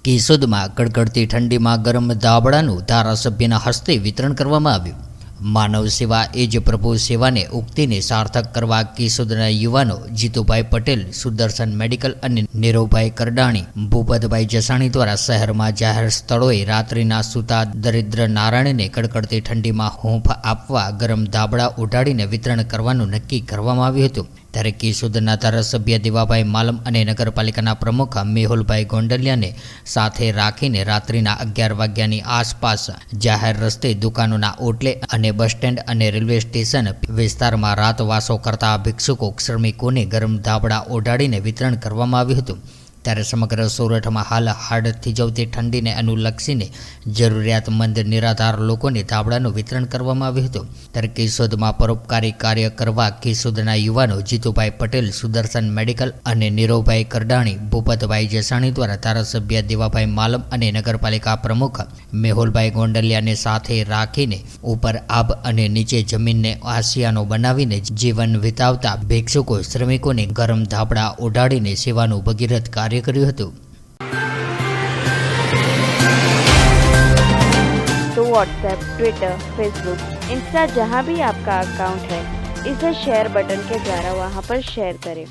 કેશોદમાં કડકડતી ઠંડીમાં ગરમ ધાબળાનું ધારાસભ્યના હસ્તે વિતરણ કરવામાં આવ્યું. માનવ સેવા એ જ પ્રભુ સેવાને ઉક્તિને સાર્થક કરવા કેશોદના યુવાનો જીતુભાઈ પટેલ, સુદર્શન મેડિકલ અને નીરવભાઈ કરડાણી, ભૂપતભાઈ જસાણી દ્વારા શહેરમાં જાહેર સ્થળોએ રાત્રિના સૂતા દરિદ્ર નારાયણને કડકડતી ઠંડીમાં હૂંફ આપવા ગરમ ધાબળા ઉઢાડીને વિતરણ કરવાનું નક્કી કરવામાં આવ્યું હતું. ત્યારે કેશોદના ધારાસભ્ય દેવાભાઈ માલમ અને નગરપાલિકાના પ્રમુખ મેહુલભાઈ ગોંડલિયાને સાથે રાખીને રાત્રિના 11 વાગ્યાની આસપાસ જાહેર રસ્તે, દુકાનોના ઓટલે અને બસ સ્ટેન્ડ અને રેલવે સ્ટેશન વિસ્તારમાં રાતવાસો કરતા ભિક્ષુકો, શ્રમિકોને ગરમ ધાબળા ઓઢાડીને વિતરણ કરવામાં આવ્યું હતું. ત્યારે સમગ્ર સોરઠમાં હાલ હાડ થીજવતી ઠંડીને અનુલક્ષીને જરૂરિયાતમંદ નિરાધાર લોકોને ધાબળાનું વિતરણ કરવામાં આવ્યું હતું. ત્યારે કેશોદમાં પરોપકારી કાર્ય કરવા કેશોદના યુવાનો જીતુભાઈ પટેલ, સુદર્શન મેડિકલ અને નીરવભાઈ કરડાણી, ભૂપતભાઈ જસાણી દ્વારા ધારાસભ્ય દેવાભાઈ માલમ અને નગરપાલિકા પ્રમુખ મેહુલભાઈ ગોંડલિયાને સાથે રાખીને ઉપર આબ અને નીચે જમીનને આસિયાનો બનાવીને જીવન વિતાવતા ભિક્ષુકો, શ્રમિકોને ગરમ ધાબળા ઓઢાડીને સેવાનું ભગીરથ કાર્ય કર્યું હતું. तो व्हाट्सएप, ट्विटर, फेसबुक, इंस्टा जहाँ भी आपका अकाउंट है, इसे शेयर बटन के द्वारा वहाँ पर शेयर करें.